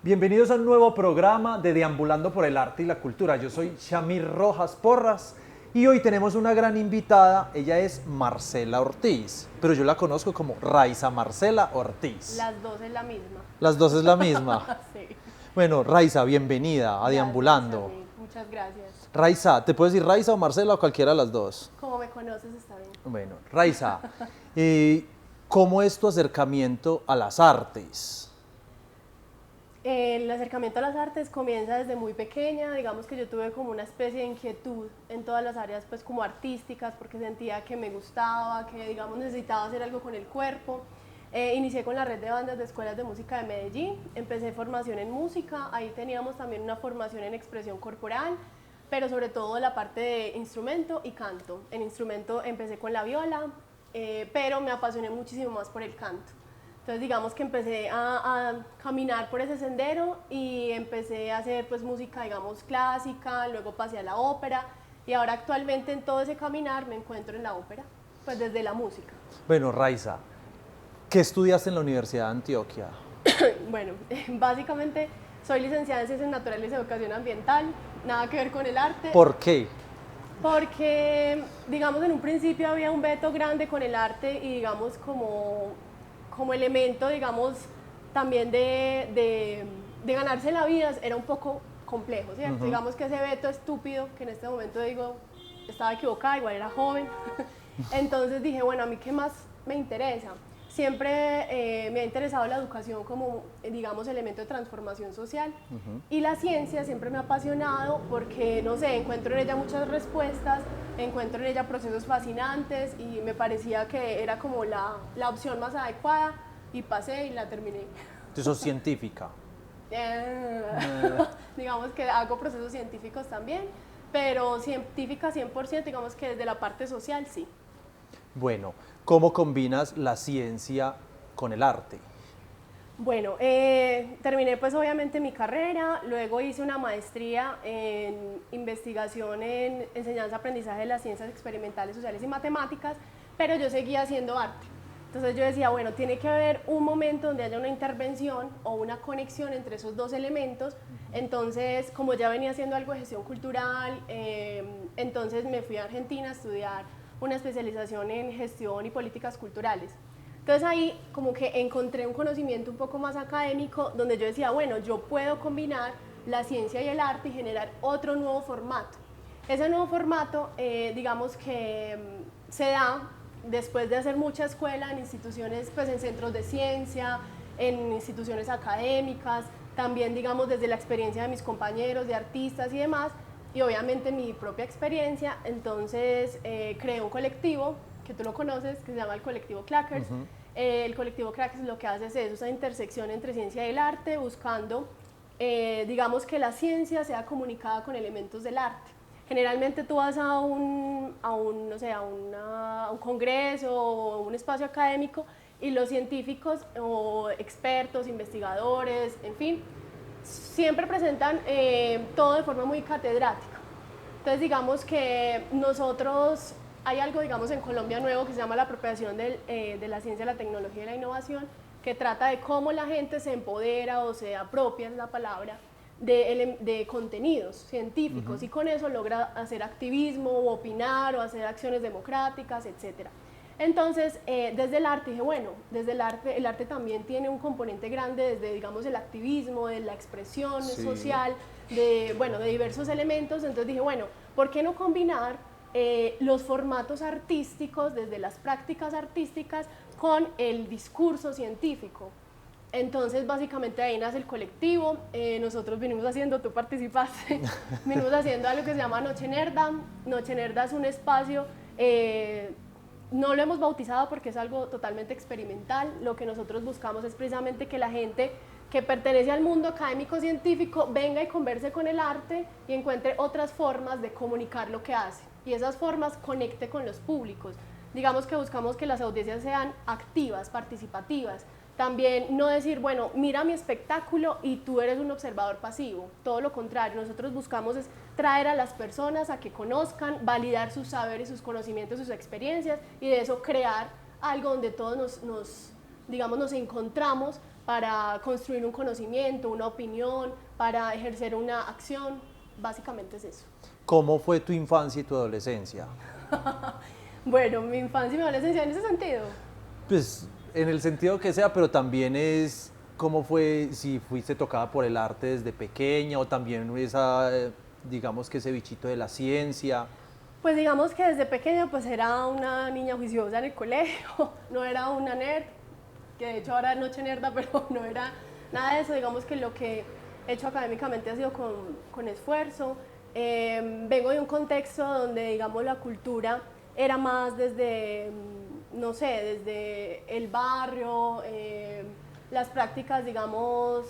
Bienvenidos a un nuevo programa de Deambulando por el Arte y la Cultura. Yo soy Shamir Rojas Porras y hoy tenemos una gran invitada. Ella es Marcela Ortiz, pero yo la conozco como Raiza Marcela Ortiz. Las dos es la misma. Las dos es la misma. Sí. Bueno, Raiza, bienvenida a Gracias, Deambulando. Samir. Muchas gracias. Raiza, ¿te puedes decir Raiza o Marcela o cualquiera de las dos? Como me conoces está bien. Bueno, Raiza, ¿cómo es tu acercamiento a las artes? El acercamiento a las artes comienza desde muy pequeña, digamos que yo tuve como una especie de inquietud en todas las áreas pues como artísticas porque sentía que me gustaba, que digamos necesitaba hacer algo con el cuerpo. Inicié con la red de bandas de escuelas de música de Medellín, empecé formación en música, ahí teníamos también una formación en expresión corporal, pero sobre todo la parte de instrumento y canto. En instrumento empecé con la viola, pero me apasioné muchísimo más por el canto. Entonces digamos que empecé a caminar por ese sendero y empecé a hacer pues música digamos clásica, luego pasé a la ópera y ahora actualmente en todo ese caminar me encuentro en la ópera, pues desde la música. Bueno, Raiza, ¿qué estudiaste en la Universidad de Antioquia? Bueno, básicamente soy licenciada en Ciencias Naturales y Educación Ambiental, nada que ver con el arte. ¿Por qué? Porque digamos en un principio había un veto grande con el arte y digamos como elemento, digamos, también de ganarse la vida era un poco complejo, ¿cierto? Digamos que ese veto estúpido, que en este momento digo, estaba equivocada, igual era joven, entonces dije, bueno, ¿a mí qué más me interesa? Siempre me ha interesado la educación como, digamos, elemento de transformación social y la ciencia siempre me ha apasionado porque, no sé, encuentro en ella muchas respuestas, encuentro en ella procesos fascinantes y me parecía que era como la opción más adecuada y pasé y la terminé. Tú sos científica. Digamos que hago procesos científicos también, pero científica 100%, digamos que desde la parte social sí. Bueno, ¿cómo combinas la ciencia con el arte? Bueno, terminé pues obviamente mi carrera, luego hice una maestría en investigación en enseñanza-aprendizaje de las ciencias experimentales, sociales y matemáticas, pero yo seguía haciendo arte. Entonces yo decía, bueno, tiene que haber un momento donde haya una intervención o una conexión entre esos dos elementos. Entonces, como ya venía haciendo algo de gestión cultural, entonces me fui a Argentina a estudiar una especialización en gestión y políticas culturales. Entonces ahí como que encontré un conocimiento un poco más académico donde yo decía, bueno, yo puedo combinar la ciencia y el arte y generar otro nuevo formato. Ese nuevo formato, digamos que se da después de hacer mucha escuela en instituciones, pues en centros de ciencia, en instituciones académicas, también digamos desde la experiencia de mis compañeros, de artistas y demás, y obviamente mi propia experiencia. Entonces creé un colectivo que tú lo conoces, que se llama el Colectivo Clackers. El Colectivo Clackers lo que hace es eso, esa intersección entre ciencia y el arte, buscando, digamos, que la ciencia sea comunicada con elementos del arte. Generalmente tú vas a un congreso o un espacio académico y los científicos o expertos, investigadores, en fin, siempre presentan todo de forma muy catedrática. Entonces digamos que nosotros, hay algo digamos en Colombia nuevo que se llama la apropiación de la ciencia, la tecnología y la innovación, que trata de cómo la gente se empodera o se apropia, es la palabra, de contenidos científicos y con eso logra hacer activismo o opinar o hacer acciones democráticas, etc. Entonces, desde el arte dije, bueno, desde el arte también tiene un componente grande desde, digamos, el activismo, de la expresión social, de diversos elementos. Entonces dije, bueno, ¿por qué no combinar los formatos artísticos desde las prácticas artísticas con el discurso científico? Entonces, básicamente ahí nace el colectivo. Nosotros venimos haciendo, tú participaste, venimos haciendo algo que se llama Noche Nerda. Noche Nerda es un espacio, no lo hemos bautizado porque es algo totalmente experimental. Lo que nosotros buscamos es precisamente que la gente que pertenece al mundo académico-científico venga y converse con el arte y encuentre otras formas de comunicar lo que hace. Y esas formas conecte con los públicos. Digamos que buscamos que las audiencias sean activas, participativas. También no decir, bueno, mira mi espectáculo y tú eres un observador pasivo. Todo lo contrario, nosotros buscamos es traer a las personas a que conozcan, validar sus saberes, sus conocimientos, sus experiencias y de eso crear algo donde todos nos encontramos para construir un conocimiento, una opinión, para ejercer una acción. Básicamente es eso. ¿Cómo fue tu infancia y tu adolescencia? Bueno, mi infancia y mi adolescencia en ese sentido. Pues en el sentido que sea, pero también es cómo fue, si fuiste tocada por el arte desde pequeña o también esa, digamos que ese bichito de la ciencia. Pues digamos que desde pequeña pues era una niña juiciosa en el colegio, no era una nerd, que de hecho ahora es noche nerda, pero no era nada de eso. Digamos que lo que he hecho académicamente ha sido con esfuerzo. Vengo de un contexto donde, digamos, la cultura era más desde, no sé, desde el barrio, las prácticas, digamos,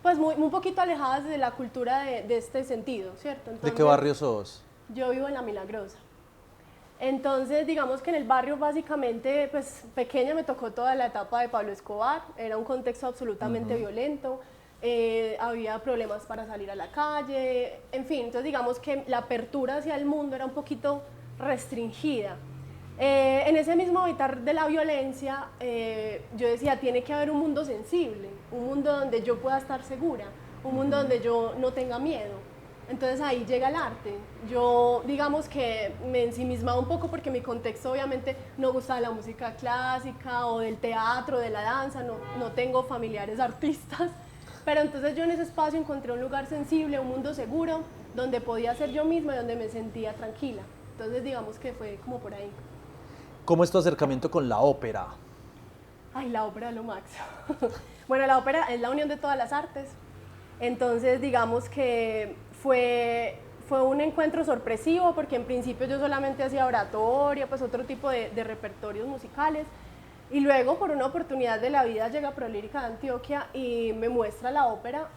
pues un poquito alejadas de la cultura de este sentido, ¿cierto? ¿De qué barrio sos? Yo vivo en La Milagrosa. Entonces, digamos que en el barrio básicamente, pues pequeña me tocó toda la etapa de Pablo Escobar, era un contexto absolutamente violento, había problemas para salir a la calle, en fin, entonces digamos que la apertura hacia el mundo era un poquito restringida. En ese mismo habitar de la violencia, yo decía, tiene que haber un mundo sensible, un mundo donde yo pueda estar segura, un mundo donde yo no tenga miedo. Entonces ahí llega el arte. Yo digamos que me ensimismaba un poco porque mi contexto obviamente no gustaba la música clásica o del teatro, de la danza, no tengo familiares artistas, pero entonces yo en ese espacio encontré un lugar sensible, un mundo seguro, donde podía ser yo misma y donde me sentía tranquila. Entonces digamos que fue como por ahí. ¿Cómo es tu acercamiento con la ópera? Ay, la ópera es lo máximo. Bueno, la ópera es la unión de todas las artes. Entonces, digamos que fue un encuentro sorpresivo porque en principio yo solamente hacía oratoria, pues otro tipo de repertorios musicales. Y luego, por una oportunidad de la vida, llega Prolírica de Antioquia y me muestra la ópera,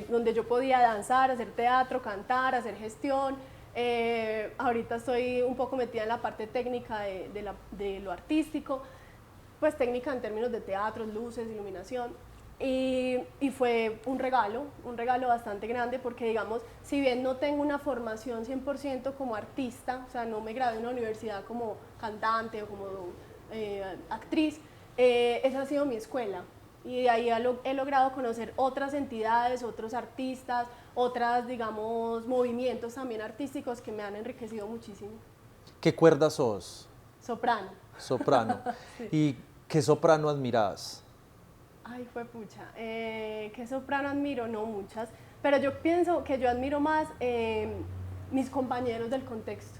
donde yo podía danzar, hacer teatro, cantar, hacer gestión. Ahorita estoy un poco metida en la parte técnica de lo artístico, pues técnica en términos de teatro, luces, iluminación. Y fue un regalo bastante grande porque, digamos, si bien no tengo una formación 100% como artista, o sea, no me gradué en una universidad como cantante o como actriz, esa ha sido mi escuela. Y de ahí he logrado conocer otras entidades, otros artistas, otras, digamos, movimientos también artísticos que me han enriquecido muchísimo. ¿Qué cuerda sos? Soprano. Soprano. Sí. ¿Y qué soprano admirás? Ay, fue pucha. ¿Qué soprano admiro? No muchas. Pero yo pienso que yo admiro más mis compañeros del contexto.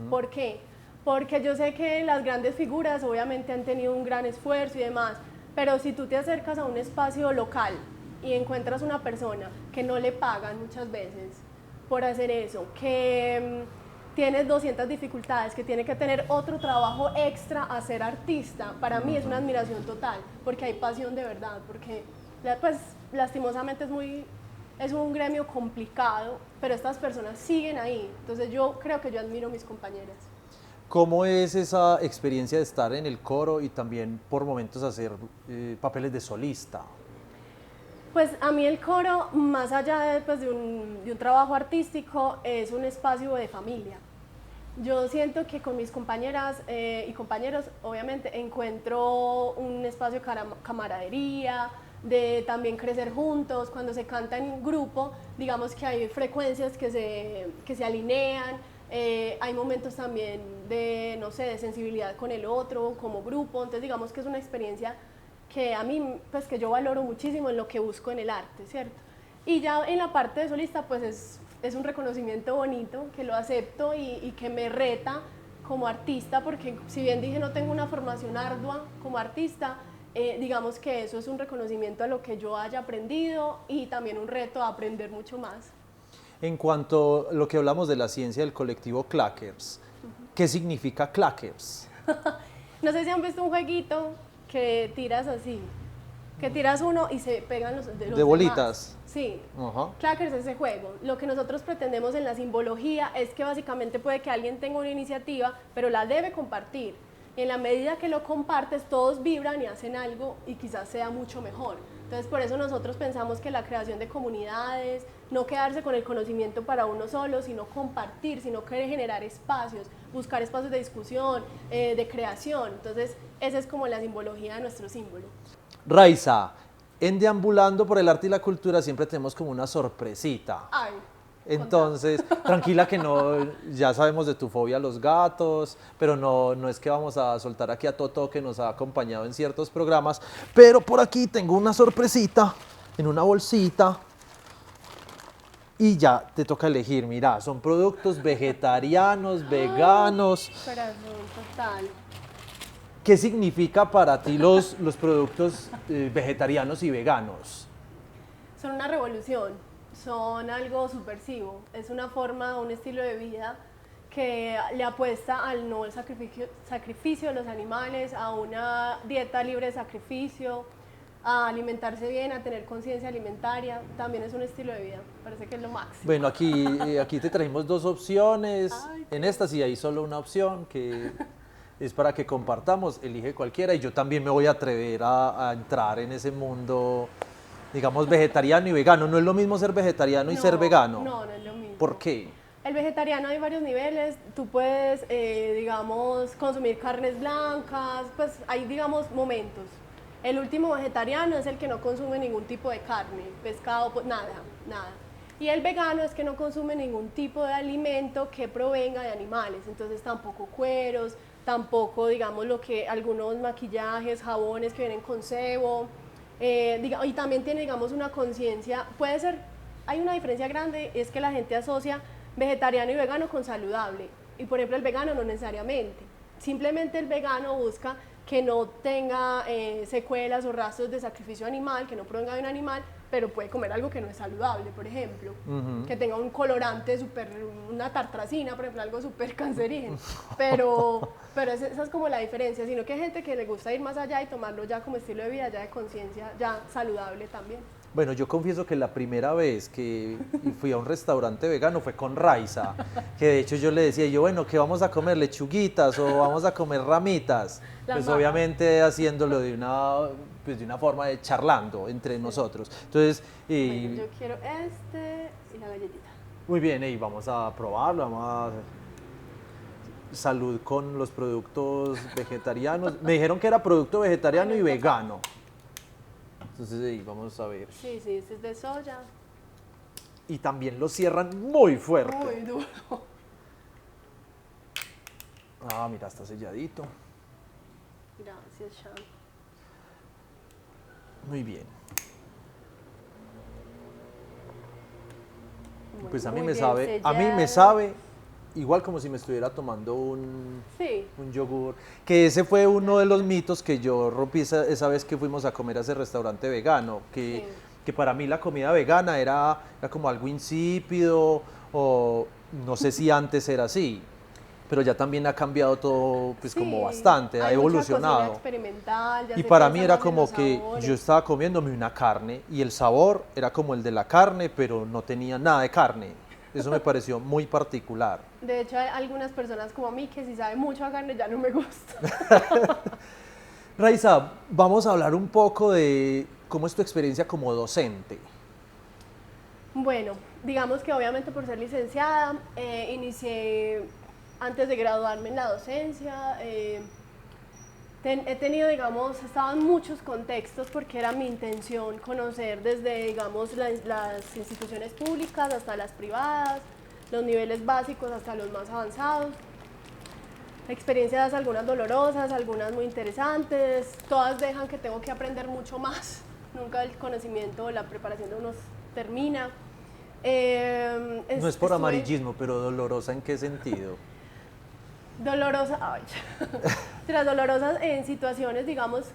¿Por qué? Porque yo sé que las grandes figuras obviamente han tenido un gran esfuerzo y demás, pero si tú te acercas a un espacio local y encuentras una persona que no le pagan muchas veces por hacer eso, que tienes 200 dificultades, que tiene que tener otro trabajo extra a ser artista, para mí es una admiración total, porque hay pasión de verdad, porque pues lastimosamente es un gremio complicado, pero estas personas siguen ahí, entonces yo creo que yo admiro a mis compañeras. ¿Cómo es esa experiencia de estar en el coro y también por momentos hacer papeles de solista? Pues a mí el coro, más allá de un trabajo artístico, es un espacio de familia. Yo siento que con mis compañeras y compañeros, obviamente, encuentro un espacio de camaradería, de también crecer juntos. Cuando se canta en grupo, digamos que hay frecuencias que se alinean, hay momentos también de, no sé, de sensibilidad con el otro, como grupo. Entonces, digamos que es una experiencia que a mí, pues que yo valoro muchísimo en lo que busco en el arte, ¿cierto? Y ya en la parte de solista, pues es un reconocimiento bonito, que lo acepto y que me reta como artista, porque si bien dije no tengo una formación ardua como artista, digamos que eso es un reconocimiento a lo que yo haya aprendido y también un reto a aprender mucho más. En cuanto a lo que hablamos de la ciencia del colectivo Clackers, ¿qué significa Clackers? No sé si han visto un jueguito que tiras así, que tiras uno y se pegan los de bolitas. Demás. Sí, Clackers es ese juego. Lo que nosotros pretendemos en la simbología es que básicamente puede que alguien tenga una iniciativa, pero la debe compartir. Y en la medida que lo compartes, todos vibran y hacen algo y quizás sea mucho mejor. Entonces, por eso nosotros pensamos que la creación de comunidades, no quedarse con el conocimiento para uno solo, sino compartir, sino querer generar espacios, buscar espacios de discusión, de creación. Entonces, esa es como la simbología de nuestro símbolo. Raiza, En Deambulando por el Arte y la Cultura siempre tenemos como una sorpresita. Ay, Entonces, tranquila que no, ya sabemos de tu fobia a los gatos, pero no es que vamos a soltar aquí a Toto que nos ha acompañado en ciertos programas, pero por aquí tengo una sorpresita en una bolsita y ya te toca elegir. Mira, son productos vegetarianos, veganos. corazón total. ¿Qué significa para ti los productos vegetarianos y veganos? Son una revolución, son algo subversivo, es una forma, un estilo de vida que le apuesta al no sacrificio de los animales, a una dieta libre de sacrificio, a alimentarse bien, a tener conciencia alimentaria, también es un estilo de vida, parece que es lo máximo. Bueno, aquí te trajimos dos opciones, Ay, en esta sí hay solo una opción que es para que compartamos, elige cualquiera y yo también me voy a atrever a entrar en ese mundo, digamos, vegetariano y vegano. No es lo mismo ser vegetariano y ser vegano. No, no es lo mismo. ¿Por qué? El vegetariano hay varios niveles, tú puedes, digamos, consumir carnes blancas, pues hay, digamos, momentos. El último vegetariano es el que no consume ningún tipo de carne, pescado, nada, nada. Y el vegano es que no consume ningún tipo de alimento que provenga de animales, entonces tampoco cueros, tampoco, digamos, lo que algunos maquillajes, jabones que vienen con sebo, y también tiene, digamos, una conciencia, puede ser, hay una diferencia grande, es que la gente asocia vegetariano y vegano con saludable, y por ejemplo el vegano no necesariamente, simplemente el vegano busca que no tenga secuelas o rastros de sacrificio animal, que no provenga de un animal, pero puede comer algo que no es saludable, por ejemplo, que tenga un colorante súper, una tartracina, por ejemplo, algo súper cancerígeno, pero esa es como la diferencia, sino que hay gente que le gusta ir más allá y tomarlo ya como estilo de vida, ya de conciencia, ya saludable también. Bueno, yo confieso que la primera vez que fui a un restaurante vegano fue con Raiza, que de hecho yo le decía, yo, bueno, ¿qué vamos a comer? ¿Lechuguitas o vamos a comer ramitas? Pues obviamente haciéndolo pues de una forma de charlando entre nosotros. Entonces, Bueno, yo quiero este y la galletita. muy bien, y vamos a probarlo, vamos a... Salud con los productos vegetarianos. Me dijeron que era producto vegetariano y vegano. Entonces, vamos a ver. Sí, sí, este es de soya. Y también lo cierran muy fuerte. Muy duro. Ah, mira, está selladito. Gracias, Sean. Muy bien. Bueno, Pues a mí muy me bien sabe, a mí me sellado. sabe igual como si me estuviera tomando Sí. un yogur. Que ese fue uno de los mitos que yo rompí esa vez que fuimos a comer a ese restaurante vegano, Sí. que para mí la comida vegana era como algo insípido o no sé si antes era así, pero ya también ha cambiado todo pues como Sí, bastante, ha hay mucha cocina evolucionado. experimental, ya Y se para piensa mí era más en como los que sabores. yo estaba comiéndome una carne y el sabor era como el de la carne, pero no tenía nada de carne. Eso me pareció muy particular. De hecho, hay algunas personas como a mí que si saben mucho a carne ya no me gusta. Raiza, vamos a hablar un poco de cómo es tu experiencia como docente. Bueno, digamos que obviamente por ser licenciada, inicié antes de graduarme en la docencia. He tenido, digamos, he estado en muchos contextos porque era mi intención conocer desde, digamos, las instituciones públicas hasta las privadas, los niveles básicos hasta los más avanzados. Experiencias algunas dolorosas, algunas muy interesantes, todas dejan que tengo que aprender mucho más. Nunca el conocimiento o la preparación de uno termina. No es por amarillismo, pero dolorosa ¿en qué sentido? Dolorosa, ay, tras dolorosas en situaciones, digamos,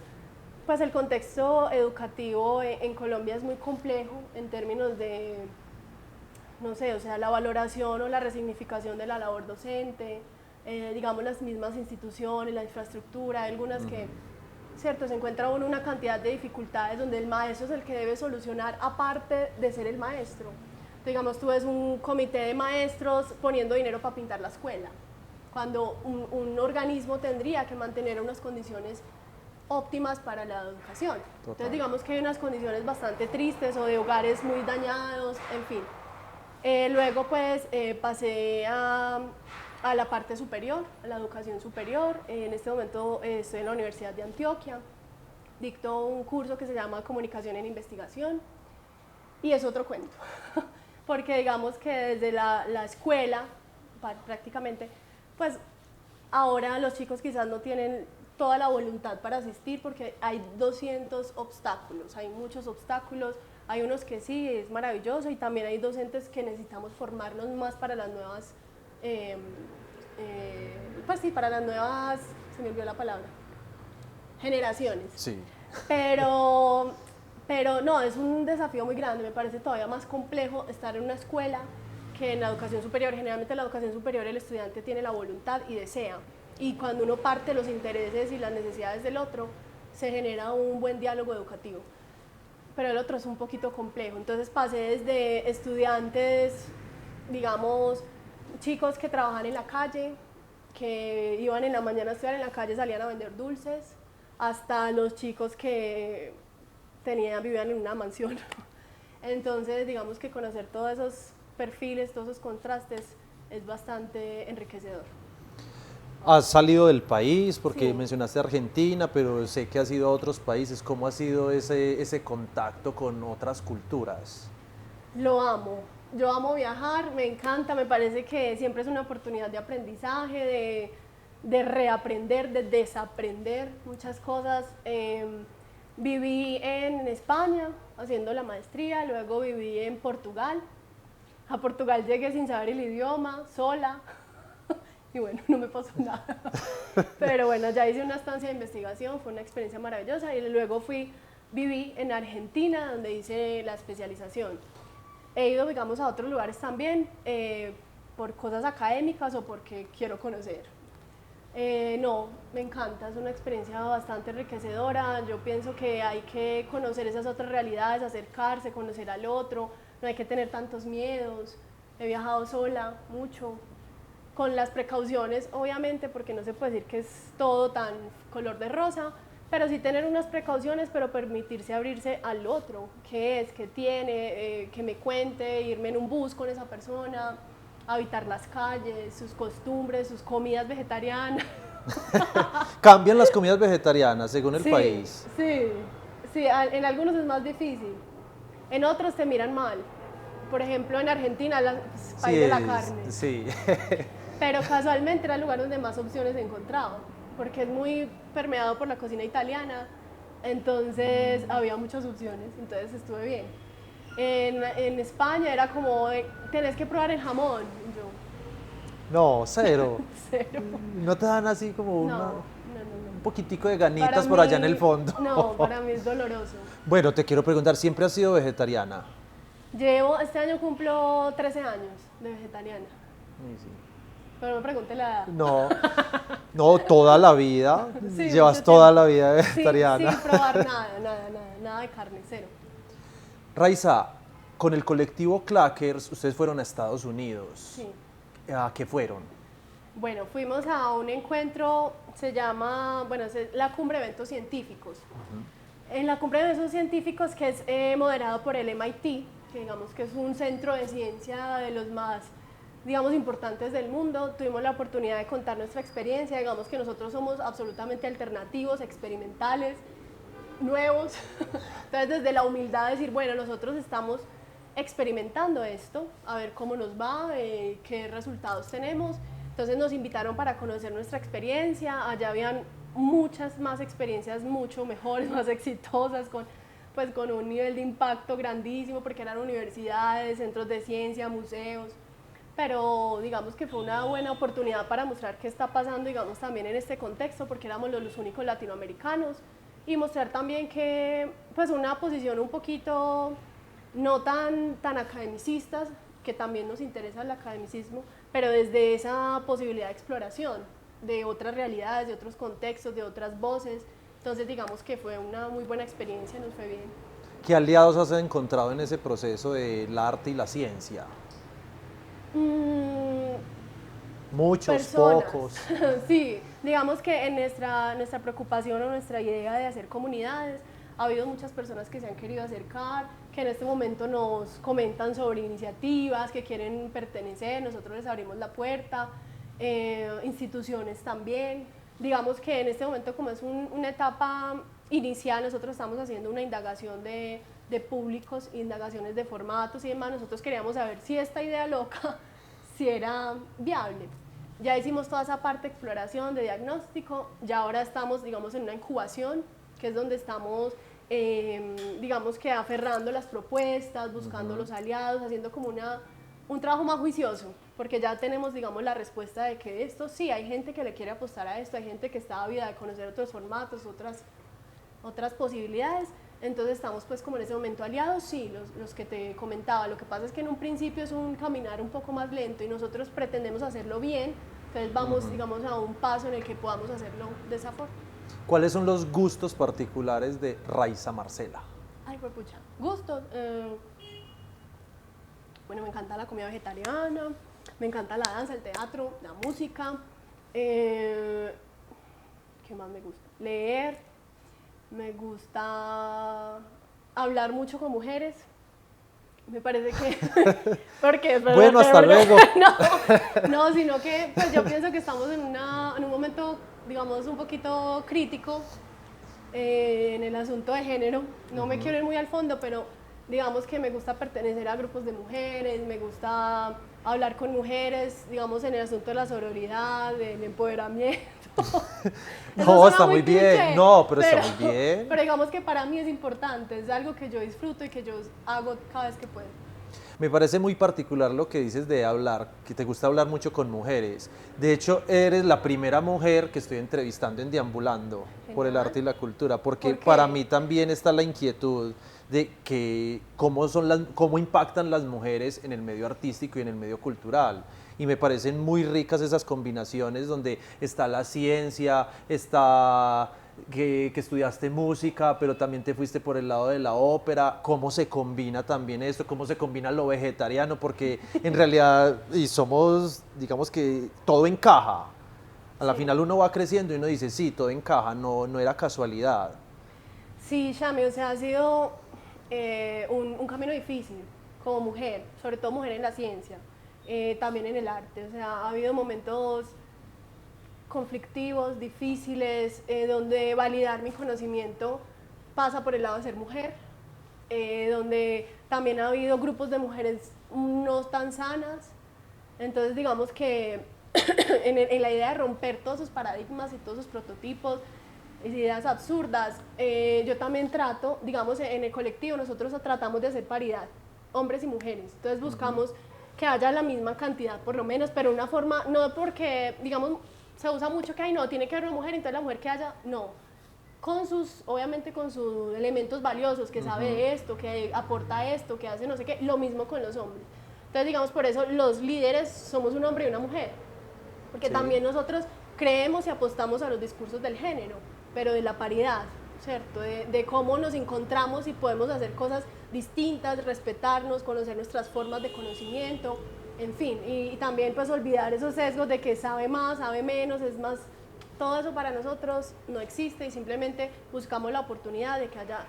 pues el contexto educativo en Colombia es muy complejo en términos de, no sé, o sea, la valoración o la resignificación de la labor docente, digamos las mismas instituciones, la infraestructura, hay algunas que, cierto, se encuentra uno una cantidad de dificultades donde el maestro es el que debe solucionar aparte de ser el maestro. Digamos, tú ves un comité de maestros poniendo dinero para pintar la escuela, cuando un organismo tendría que mantener unas condiciones óptimas para la educación. Total. Entonces digamos que hay unas condiciones bastante tristes o de hogares muy dañados, en fin. Luego pues pasé a la parte superior, a la educación superior. En este momento estoy en la Universidad de Antioquia. dicto un curso que se llama Comunicación en Investigación y es otro cuento, porque digamos que desde la escuela prácticamente, pues ahora los chicos quizás no tienen toda la voluntad para asistir porque hay 200 obstáculos, hay muchos obstáculos, hay unos que sí, es maravilloso y también hay docentes que necesitamos formarnos más para las nuevas, pues sí, para las nuevas, se me olvidó la palabra, generaciones. Sí. Pero no, es un desafío muy grande, me parece todavía más complejo estar en una escuela que en la educación superior. Generalmente en la educación superior el estudiante tiene la voluntad y desea, y cuando uno parte los intereses y las necesidades del otro, se genera un buen diálogo educativo. Pero el otro es un poquito complejo, entonces pasé desde estudiantes, digamos, chicos que trabajan en la calle, que iban en la mañana a estudiar en la calle, salían a vender dulces, hasta los chicos que vivían en una mansión. Entonces, digamos que conocer todos esos perfiles, todos esos contrastes, es bastante enriquecedor. Has salido del país porque Sí. mencionaste Argentina, pero sé que has ido a otros países. ¿Cómo ha sido ese contacto con otras culturas? Lo amo. Yo amo viajar, me encanta, me parece que siempre es una oportunidad de aprendizaje, de reaprender, de desaprender muchas cosas. Viví en España haciendo la maestría, luego viví en Portugal. A Portugal llegué sin saber el idioma, sola, y bueno, no me pasó nada. Pero bueno, ya hice una estancia de investigación, fue una experiencia maravillosa, y luego viví en Argentina, donde hice la especialización. He ido, digamos, a otros lugares también, por cosas académicas o porque quiero conocer. No, me encanta, es una experiencia bastante enriquecedora. Yo pienso que hay que conocer esas otras realidades, acercarse, conocer al otro, no hay que tener tantos miedos. He viajado sola mucho, con las precauciones, obviamente, porque no se puede decir que es todo tan color de rosa, pero sí tener unas precauciones, pero permitirse abrirse al otro, qué es, qué tiene, que me cuente, irme en un bus con esa persona, habitar las calles, sus costumbres, sus comidas vegetarianas. ¿Cambian las comidas vegetarianas según el Sí, país? sí, sí, en algunos es más difícil, en otros te miran mal. Por ejemplo, en Argentina, Sí, país de la carne. sí. Pero casualmente era el lugar donde más opciones encontraba, porque es muy permeado por la cocina italiana, entonces había muchas opciones, entonces estuve bien. En España era como, tenés que probar el jamón, y yo, No, cero. cero. ¿No te dan así como No, no, un no. poquitico de Para ganitas por allá en el mí, fondo? no, para mí es doloroso. Bueno, te quiero preguntar, ¿siempre has sido vegetariana? Este año cumplo 13 años de vegetariana, Sí, sí. pero me pregunté la edad. No, no, toda la vida. Sí, Llevas mucho toda tiempo. la vida Sí, vegetariana. sin probar nada de carne, cero. Raiza, con el colectivo Clackers, ustedes fueron a Estados Unidos. Sí. ¿A qué fueron? Bueno, fuimos a un encuentro, se llama, bueno, es la Cumbre de Eventos Científicos. En la Cumbre de Eventos Científicos, que es moderado por el MIT, que digamos que es un centro de ciencia de los más, digamos, importantes del mundo, tuvimos la oportunidad de contar nuestra experiencia. Digamos que nosotros somos absolutamente alternativos, experimentales, nuevos. Entonces, desde la humildad de decir, bueno, nosotros estamos experimentando esto, a ver cómo nos va, qué resultados tenemos. Entonces nos invitaron para conocer nuestra experiencia. Allá habían muchas más experiencias mucho mejores, más exitosas, con un nivel de impacto grandísimo, porque eran universidades, centros de ciencia, museos. Pero digamos que fue una buena oportunidad para mostrar qué está pasando, digamos, también en este contexto, porque éramos los únicos latinoamericanos, y mostrar también que, pues, una posición un poquito no tan academicistas, que también nos interesa el academicismo, pero desde esa posibilidad de exploración de otras realidades, de otros contextos, de otras voces. Entonces, digamos que fue una muy buena experiencia, nos fue bien. ¿Qué aliados has encontrado en ese proceso del arte y la ciencia? Muchos, Personas. pocos. Sí, digamos que en nuestra preocupación o nuestra idea de hacer comunidades, ha habido muchas personas que se han querido acercar, que en este momento nos comentan sobre iniciativas, que quieren pertenecer, nosotros les abrimos la puerta, instituciones también. Digamos que en este momento, como es una etapa inicial, nosotros estamos haciendo una indagación de públicos, indagaciones de formatos y demás. Nosotros queríamos saber si esta idea loca, si era viable. Ya hicimos toda esa parte de exploración, de diagnóstico, ya ahora estamos, digamos, en una incubación, que es donde estamos, digamos que aferrando las propuestas, buscando los aliados, haciendo como un trabajo más juicioso, porque ya tenemos, digamos, la respuesta de que esto sí, hay gente que le quiere apostar a esto, hay gente que está ávida de conocer otros formatos, otras posibilidades. Entonces estamos pues como en ese momento aliados, sí, los que te comentaba. Lo que pasa es que en un principio es un caminar un poco más lento y nosotros pretendemos hacerlo bien, entonces vamos, digamos, a un paso en el que podamos hacerlo de esa forma. ¿Cuáles son los gustos particulares de Raiza Marcela? Ay, pues pucha, gustos. Bueno, me encanta la comida vegetariana, me encanta la danza, el teatro, la música. ¿Qué más me gusta? Leer. Me gusta hablar mucho con mujeres. Me parece que... porque, bueno, hasta luego. No, sino que pues yo pienso que estamos en un momento, digamos, un poquito crítico en el asunto de género. No me quiero ir muy al fondo, pero digamos que me gusta pertenecer a grupos de mujeres, me gusta hablar con mujeres, digamos, en el asunto de la sororidad, del empoderamiento. No, está muy bien, no, pero está muy bien. Pero digamos que para mí es importante, es algo que yo disfruto y que yo hago cada vez que puedo. Me parece muy particular lo que dices de hablar, que te gusta hablar mucho con mujeres. De hecho, eres la primera mujer que estoy entrevistando en Deambulando por el arte y la cultura, porque para mí también está la inquietud de que cómo impactan las mujeres en el medio artístico y en el medio cultural. Y me parecen muy ricas esas combinaciones donde está la ciencia, está que estudiaste música, pero también te fuiste por el lado de la ópera, cómo se combina también esto, cómo se combina lo vegetariano, porque en realidad digamos que todo encaja. A la final uno va creciendo y uno dice, sí, todo encaja, no era casualidad. Sí, Shami, o sea, ha sido un camino difícil como mujer, sobre todo mujer en la ciencia. También en el arte, o sea, ha habido momentos conflictivos, difíciles, donde validar mi conocimiento pasa por el lado de ser mujer, donde también ha habido grupos de mujeres no tan sanas, entonces digamos que en la idea de romper todos esos paradigmas y todos esos prototipos, ideas absurdas, yo también trato, digamos, en el colectivo nosotros tratamos de hacer paridad, hombres y mujeres, entonces buscamos que haya la misma cantidad por lo menos, pero una forma, no porque, digamos, se usa mucho que, no, tiene que haber una mujer, entonces la mujer que haya, no, obviamente con sus elementos valiosos, que sabe de esto, que aporta esto, que hace no sé qué, lo mismo con los hombres. Entonces, digamos, por eso los líderes somos un hombre y una mujer, porque también nosotros creemos y apostamos a los discursos del género, pero de la paridad, ¿cierto? De cómo nos encontramos y podemos hacer cosas distintas, respetarnos, conocer nuestras formas de conocimiento, en fin, y también pues olvidar esos sesgos de que sabe más, sabe menos, es más, todo eso para nosotros no existe y simplemente buscamos la oportunidad de que haya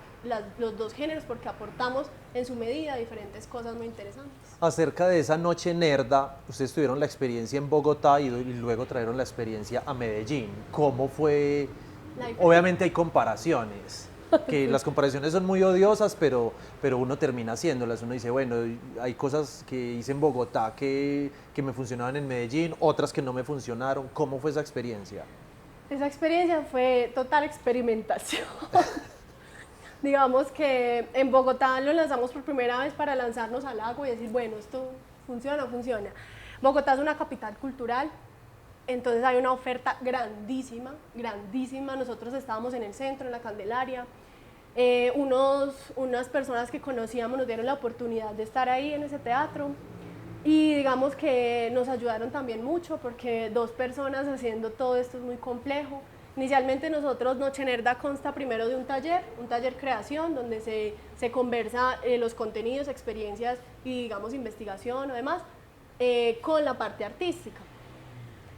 los dos géneros porque aportamos en su medida diferentes cosas muy interesantes. Acerca de esa noche nerda, ustedes tuvieron la experiencia en Bogotá y luego trajeron la experiencia a Medellín. ¿Cómo fue? Obviamente hay comparaciones, que las comparaciones son muy odiosas, pero uno termina haciéndolas. Uno dice, bueno, hay cosas que hice en Bogotá que me funcionaban en Medellín, otras que no me funcionaron. ¿Cómo fue esa experiencia? Esa experiencia fue total experimentación. Digamos que en Bogotá lo lanzamos por primera vez para lanzarnos al agua y decir, bueno, esto funciona o no funciona. Bogotá es una capital cultural, entonces hay una oferta grandísima, grandísima. Nosotros estábamos en el centro, en la Candelaria. Unas personas que conocíamos nos dieron la oportunidad de estar ahí en ese teatro y digamos que nos ayudaron también mucho porque dos personas haciendo todo esto es muy complejo. Inicialmente nosotros Noche Nerda consta primero de un taller creación, donde se conversa los contenidos, experiencias y digamos investigación o demás con la parte artística.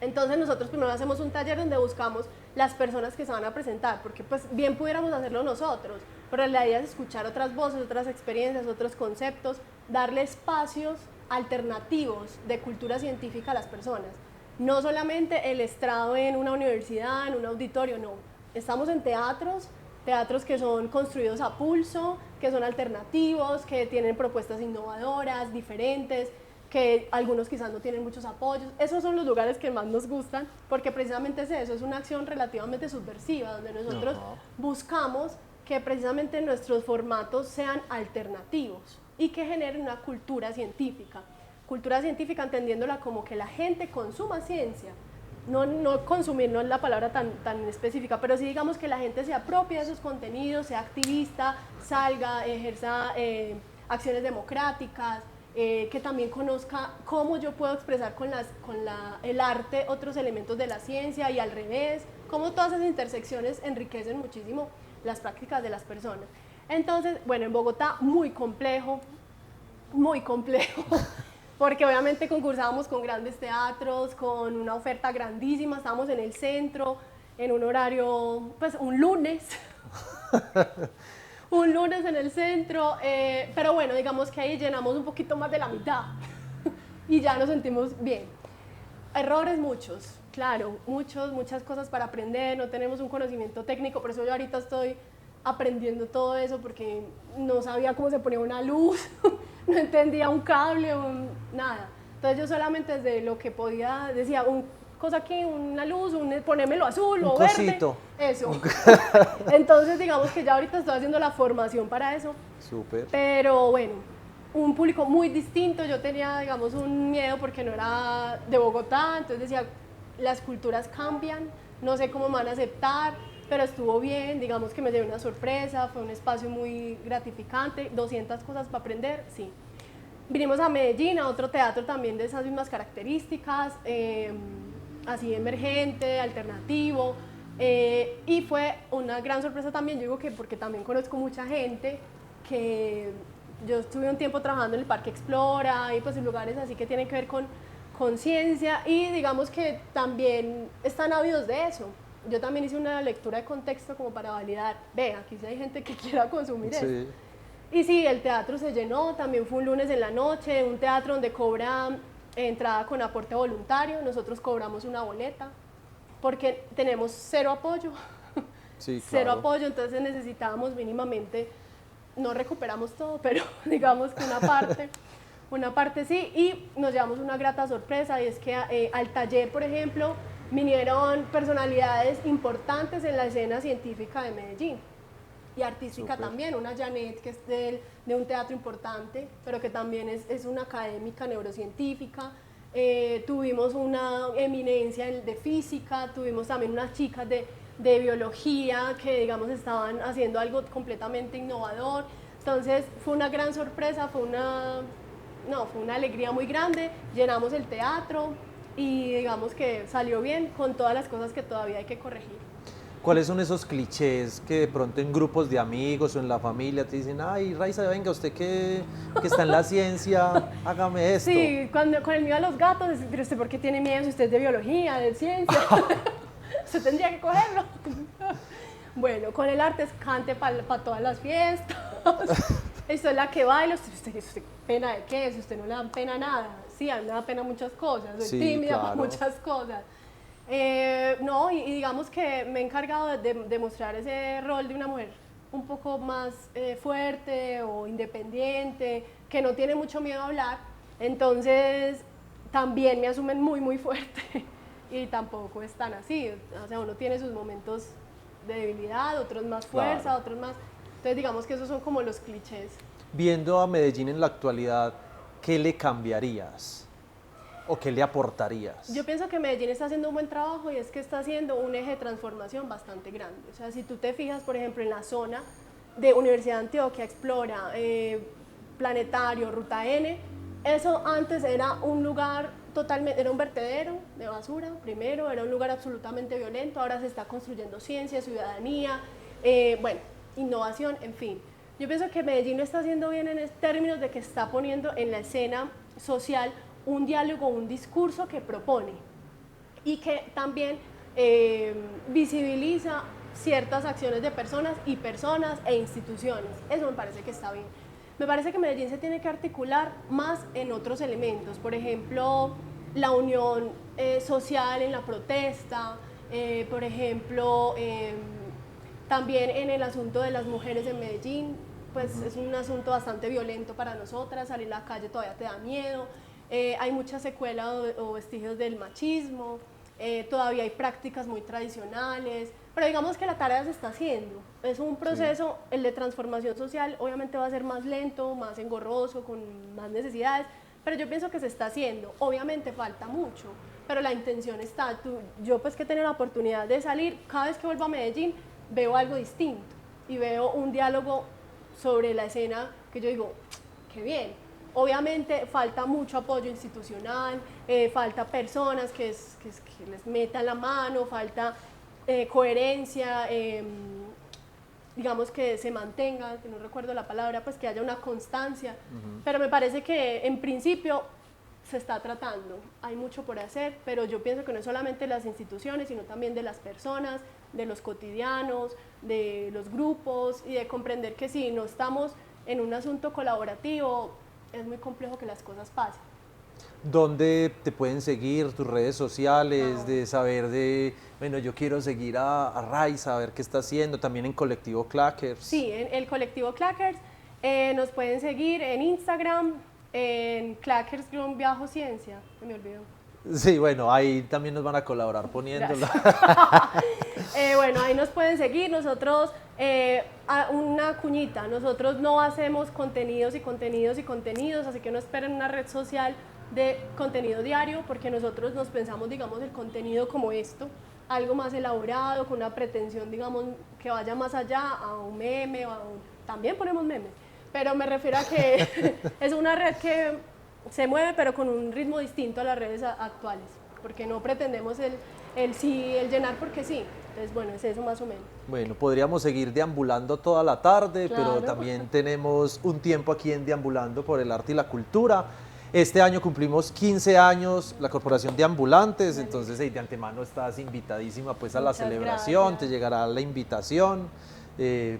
Entonces nosotros primero hacemos un taller donde buscamos las personas que se van a presentar, porque pues bien pudiéramos hacerlo nosotros, pero la idea es escuchar otras voces, otras experiencias, otros conceptos, darle espacios alternativos de cultura científica a las personas. No solamente el estrado en una universidad, en un auditorio, no. Estamos en teatros teatros que son construidos a pulso, que son alternativos, que tienen propuestas innovadoras, diferentes, que algunos quizás no tienen muchos apoyos. Esos son los lugares que más nos gustan, porque precisamente es eso, es una acción relativamente subversiva, donde nosotros buscamos que precisamente nuestros formatos sean alternativos y que generen una cultura científica. Cultura científica entendiéndola como que la gente consuma ciencia, no consumir, no es la palabra tan específica, pero sí digamos que la gente se apropie de esos contenidos, sea activista, salga, ejerza acciones democráticas, que también conozca cómo yo puedo expresar con el arte otros elementos de la ciencia y al revés, cómo todas esas intersecciones enriquecen muchísimo las prácticas de las personas. Entonces, bueno, en Bogotá muy complejo, porque obviamente concursábamos con grandes teatros, con una oferta grandísima, estábamos en el centro, en un horario, pues un lunes, un lunes en el centro, pero bueno, digamos que ahí llenamos un poquito más de la mitad y ya nos sentimos bien. Errores muchos, claro, muchas cosas para aprender, no tenemos un conocimiento técnico, por eso yo ahorita estoy aprendiendo todo eso porque no sabía cómo se ponía una luz, no entendía un cable, nada. Entonces yo solamente desde lo que podía decía, cosa aquí, una luz, ponérmelo azul o cosito. Verde, eso. Entonces digamos que ya ahorita estoy haciendo la formación para eso. Súper. Pero bueno, un público muy distinto, yo tenía digamos un miedo porque no era de Bogotá, entonces decía, las culturas cambian, no sé cómo me van a aceptar, pero estuvo bien, digamos que me llevé una sorpresa, fue un espacio muy gratificante, 200 cosas para aprender, sí. Vinimos a Medellín, a otro teatro también de esas mismas características, así emergente, alternativo, y fue una gran sorpresa también, yo digo que porque también conozco mucha gente, que yo estuve un tiempo trabajando en el Parque Explora y pues en lugares así que tienen que ver con ciencia y digamos que también están ávidos de eso. Yo también hice una lectura de contexto como para validar, vea, aquí sí hay gente que quiera consumir eso. Y sí, el teatro se llenó, también fue un lunes en la noche, un teatro donde cobra entrada con aporte voluntario, nosotros cobramos una boleta, porque tenemos cero apoyo, sí, cero claro. apoyo, entonces necesitábamos mínimamente, no recuperamos todo, pero digamos que una parte sí, y nos llevamos una grata sorpresa, y es que al taller, por ejemplo, vinieron personalidades importantes en la escena científica de Medellín y artística. Super. También, una Janet que es de un teatro importante, pero que también es una académica neurocientífica. Tuvimos una eminencia de física, tuvimos también unas chicas de biología que digamos estaban haciendo algo completamente innovador. Entonces fue una gran sorpresa, fue una alegría muy grande, llenamos el teatro y digamos que salió bien con todas las cosas que todavía hay que corregir. ¿Cuáles son esos clichés que de pronto en grupos de amigos o en la familia te dicen, ay, Raiza, venga, usted que está en la ciencia, hágame esto? Sí, con el miedo a los gatos, pero usted ¿por qué tiene miedo si usted es de biología, de ciencia? Usted tendría que cogerlo. Bueno, con el arte es cante para todas las fiestas. Esto es la que baila, usted pena de qué, si usted no le da pena nada. Sí, a mí me da pena muchas cosas, soy sí, tímida claro. para muchas cosas. No, y digamos que me he encargado de mostrar ese rol de una mujer un poco más fuerte o independiente, que no tiene mucho miedo a hablar, entonces también me asumen muy fuerte y tampoco es tan así, o sea, uno tiene sus momentos de debilidad, otros más fuerza, claro. Otros más, entonces digamos que esos son como los clichés. Viendo a Medellín en la actualidad, ¿qué le cambiarías? ¿O qué le aportarías? Yo pienso que Medellín está haciendo un buen trabajo y es que está haciendo un eje de transformación bastante grande. O sea, si tú te fijas, por ejemplo, en la zona de Universidad de Antioquia, Explora, Planetario, Ruta N, eso antes era un lugar totalmente, era un vertedero de basura, primero, era un lugar absolutamente violento, ahora se está construyendo ciencia, ciudadanía, bueno, innovación, en fin. Yo pienso que Medellín lo está haciendo bien en términos de que está poniendo en la escena social un diálogo, un discurso que propone y que también visibiliza ciertas acciones de personas e instituciones. Eso me parece que está bien. Me parece que Medellín se tiene que articular más en otros elementos, por ejemplo, la unión social en la protesta, por ejemplo, También en el asunto de las mujeres en Medellín, pues es un asunto bastante violento para nosotras, salir a la calle todavía te da miedo, hay muchas secuelas o vestigios del machismo, todavía hay prácticas muy tradicionales, pero digamos que la tarea se está haciendo. Es un proceso, el de transformación social obviamente va a ser más lento, más engorroso, con más necesidades, pero yo pienso que se está haciendo. Obviamente falta mucho, pero la intención está. Yo pues que he tenido la oportunidad de salir, cada vez que vuelvo a Medellín veo algo distinto y veo un diálogo sobre la escena que yo digo, qué bien. Obviamente falta mucho apoyo institucional, falta personas que les metan la mano, falta coherencia, digamos que se mantenga, que no recuerdo la palabra, pues que haya una constancia, pero me parece que en principio se está tratando, hay mucho por hacer, pero yo pienso que no es solamente las instituciones, sino también de las personas, de los cotidianos, de los grupos y de comprender que si no estamos en un asunto colaborativo, es muy complejo que las cosas pasen. ¿Dónde te pueden seguir tus redes sociales? De saber bueno, yo quiero seguir a Raiza, a ver qué está haciendo, también en Colectivo Clackers. Sí, en el Colectivo Clackers nos pueden seguir en Instagram, en Clackers-Ciencia, se me olvidó. Sí, bueno, ahí también nos van a colaborar poniéndola. Bueno, ahí nos pueden seguir. Nosotros, una cuñita, nosotros no hacemos contenidos y contenidos y contenidos, así que no esperen una red social de contenido diario, porque nosotros nos pensamos, digamos, el contenido como esto, algo más elaborado, con una pretensión, digamos, que vaya más allá a un meme, también ponemos memes, pero me refiero a que es una red que se mueve, pero con un ritmo distinto a las redes actuales, porque no pretendemos el llenar porque sí. Entonces, bueno, es eso más o menos. Bueno, podríamos seguir deambulando toda la tarde, Claro. pero también tenemos un tiempo aquí en Deambulando por el Arte y la Cultura. Este año cumplimos 15 años, la Corporación de Ambulantes, entonces de antemano estás invitadísima pues a la Muchas celebración, gracias. te llegará la invitación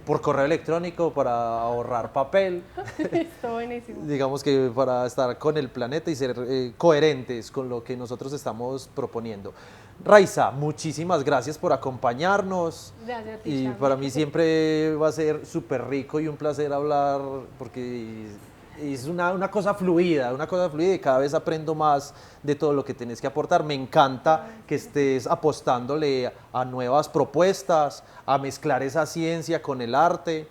por correo electrónico para ahorrar papel. Está buenísimo. Digamos que para estar con el planeta y ser coherentes con lo que nosotros estamos proponiendo. Raiza, muchísimas gracias por acompañarnos. Gracias a ti, Y Chami. para mí siempre va a ser súper rico y un placer hablar porque es una cosa fluida y cada vez aprendo más de todo lo que tenés que aportar. Me encanta que estés apostándole a nuevas propuestas, a mezclar esa ciencia con el arte.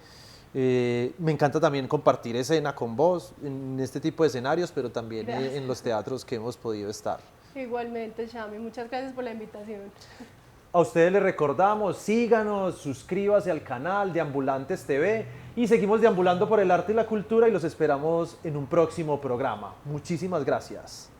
Me encanta también compartir escena con vos en este tipo de escenarios, pero también en los teatros que hemos podido estar. Igualmente, Chami, muchas gracias por la invitación. A ustedes les recordamos, síganos, suscríbase al canal de Ambulantes TV y seguimos deambulando por el arte y la cultura y los esperamos en un próximo programa. Muchísimas gracias.